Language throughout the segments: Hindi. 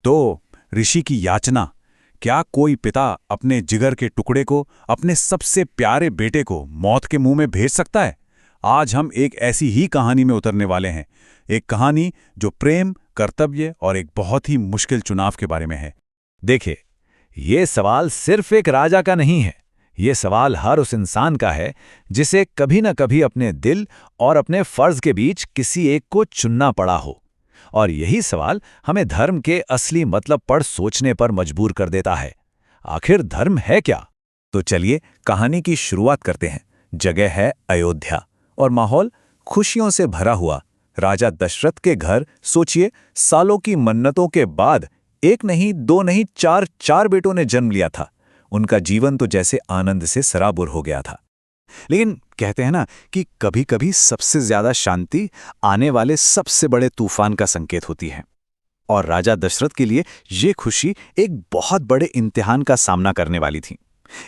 तो ऋषि की याचना, क्या कोई पिता अपने जिगर के टुकड़े को, अपने सबसे प्यारे बेटे को मौत के मुंह में भेज सकता है? आज हम एक ऐसी ही कहानी में उतरने वाले हैं। एक कहानी जो प्रेम, कर्तव्य और एक बहुत ही मुश्किल चुनाव के बारे में है। देखिए, ये सवाल सिर्फ एक राजा का नहीं है। ये सवाल हर उस इंसान का है जिसे कभी न कभी अपने दिल और अपने फर्ज के बीच किसी एक को चुनना पड़ा हो। और यही सवाल हमें धर्म के असली मतलब पर सोचने पर मजबूर कर देता है। आखिर धर्म है क्या? तो चलिए कहानी की शुरुआत करते हैं। जगह है अयोध्या और माहौल खुशियों से भरा हुआ। राजा दशरथ के घर सोचिए, सालों की मन्नतों के बाद एक नहीं, दो नहीं, चार बेटों ने जन्म लिया था। उनका जीवन तो जैसे आनंद से सराबुर हो गया था। लेकिन कहते हैं ना कि कभी-कभी सबसे ज्यादा शांति आने वाले सबसे बड़े तूफान का संकेत होती है। और राजा दशरथ के लिए ये खुशी एक बहुत बड़े इम्तिहान का सामना करने वाली थी।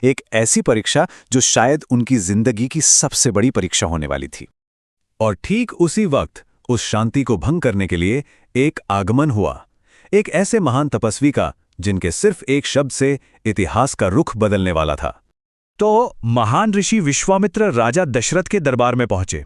एक ऐसी परीक्षा जो शायद उनकी जिंदगी की सबसे बड़ी परीक्षा होने वाली थी। और ठीक उसी वक्त उस शांति को भंग करने के लिए एक आगमन हुआ, एक ऐसे महान तपस्वी का जिनके सिर्फ एक शब्द से इतिहास का रुख बदलने वाला था। तो महान ऋषि विश्वामित्र राजा दशरथ के दरबार में पहुंचे।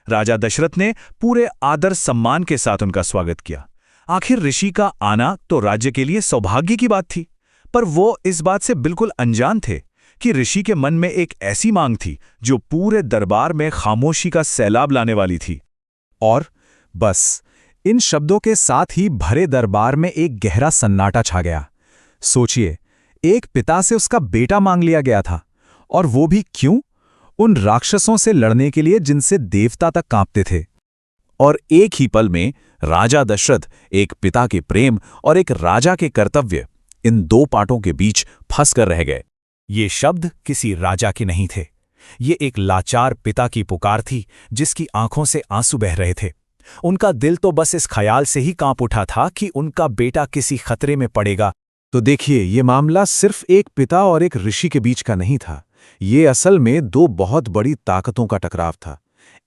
राजा दशरथ ने पूरे आदर सम्मान के साथ उनका स्वागत किया। आखिर ऋषि का आना तो राज्य के लिए सौभाग्य की बात थी, पर वो इस बात से बिल्कुल अनजान थे कि ऋषि के मन में एक ऐसी मांग थी जो पूरे दरबार में खामोशी का सैलाब लाने वाली थी। और बस इन शब्दों के साथ ही भरे दरबार में एक गहरा सन्नाटा छा गया। सोचिए, एक पिता से उसका बेटा मांग लिया गया था, और वो भी क्यों? उन राक्षसों से लड़ने के लिए जिनसे देवता तक कांपते थे। और एक ही पल में राजा दशरथ एक पिता के प्रेम और एक राजा के कर्तव्य, इन दो पाटों के बीच फंस कर रह गए। ये शब्द किसी राजा के नहीं थे। ये एक लाचार पिता की पुकार थी जिसकी आंखों से आंसू बह रहे थे। उनका दिल तो बस इस ख्याल से ही कांप उठा था कि उनका बेटा किसी खतरे में पड़ेगा। तो देखिए, ये मामला सिर्फ एक पिता और एक ऋषि के बीच का नहीं था। ये असल में दो बहुत बड़ी ताकतों का टकराव था।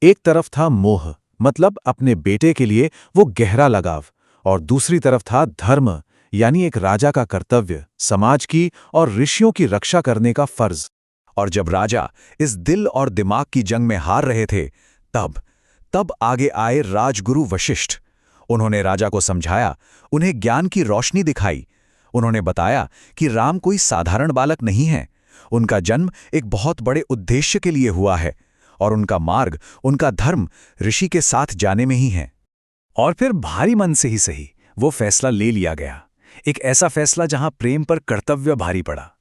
एक तरफ था मोह, मतलब अपने बेटे के लिए वो गहरा लगाव, और दूसरी तरफ था धर्म, यानी एक राजा का कर्तव्य, समाज की और ऋषियों की रक्षा करने का फर्ज। और जब राजा इस दिल और दिमाग की जंग में हार रहे थे, तब आगे आए राजगुरु वशिष्ठ। उन्होंने राजा को समझाया, उन्हें ज्ञान की रोशनी दिखाई। उन्होंने बताया कि राम कोई साधारण बालक नहीं है। उनका जन्म एक बहुत बड़े उद्देश्य के लिए हुआ है, और उनका मार्ग, उनका धर्म ऋषि के साथ जाने में ही है। और फिर भारी मन से ही सही वो फैसला ले लिया गया। एक ऐसा फैसला जहां प्रेम पर कर्तव्य भारी पड़ा।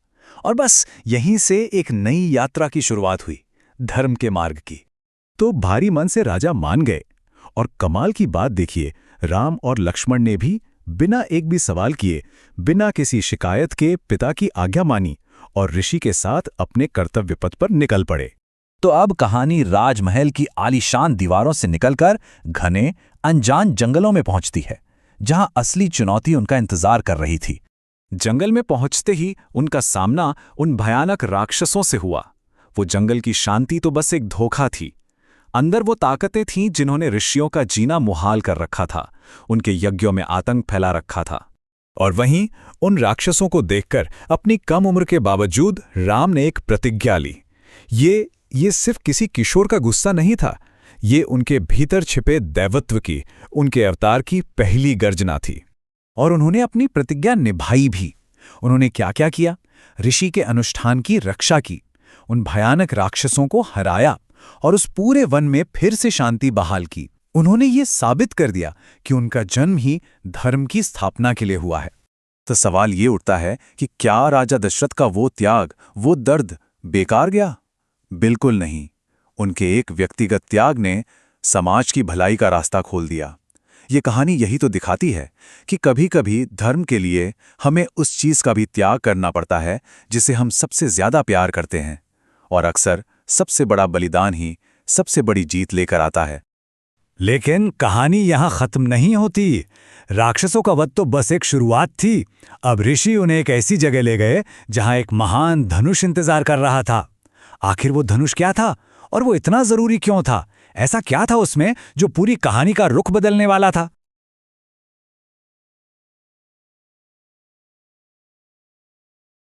और बस यहीं से एक नई यात्रा की शुरुआत हुई, धर्म के मार्ग की। तो भारी मन से राजा मान गए। और कमाल की बात देखिए, राम और लक्ष्मण ने भी बिना एक भी सवाल किए, बिना किसी शिकायत के पिता की आज्ञा मानी और ऋषि के साथ अपने कर्तव्य पथ पर निकल पड़े। तो अब कहानी राजमहल की आलीशान दीवारों से निकलकर घने अनजान जंगलों में पहुंचती है, जहां असली चुनौती उनका इंतजार कर रही थी। जंगल में पहुंचते ही उनका सामना उन भयानक राक्षसों से हुआ। वो जंगल की शांति तो बस एक धोखा थी। अंदर वो ताकतें थीं जिन्होंने ऋषियों का जीना मुहाल कर रखा था, उनके यज्ञों में आतंक फैला रखा था। और वहीं उन राक्षसों को देखकर अपनी कम उम्र के बावजूद राम ने एक प्रतिज्ञा ली। ये सिर्फ किसी किशोर का गुस्सा नहीं था, ये उनके भीतर छिपे दैवत्व की, उनके अवतार की पहली गर्जना थी। और उन्होंने अपनी प्रतिज्ञा निभाई भी। उन्होंने क्या क्या किया? ऋषि के अनुष्ठान की रक्षा की, उन भयानक राक्षसों को हराया और उस पूरे वन में फिर से शांति बहाल की। उन्होंने ये साबित कर दिया कि उनका जन्म ही धर्म की स्थापना के लिए हुआ है। तो सवाल ये उठता है कि क्या राजा दशरथ का वो त्याग, वो दर्द बेकार गया? बिल्कुल नहीं। उनके एक व्यक्तिगत त्याग ने समाज की भलाई का रास्ता खोल दिया। ये कहानी यही तो दिखाती है कि कभी-कभी धर्म के लिए हमें उस चीज का भी त्याग करना पड़ता है जिसे हम सबसे ज्यादा प्यार करते हैं, और अक्सर सबसे बड़ा बलिदान ही सबसे बड़ी जीत लेकर आता है। लेकिन कहानी यहां खत्म नहीं होती। राक्षसों का वध तो बस एक शुरुआत थी। अब ऋषि उन्हें एक ऐसी जगह ले गए जहां एक महान धनुष इंतजार कर रहा था। आखिर वो धनुष क्या था और वो इतना जरूरी क्यों था? ऐसा क्या था उसमें जो पूरी कहानी का रुख बदलने वाला था?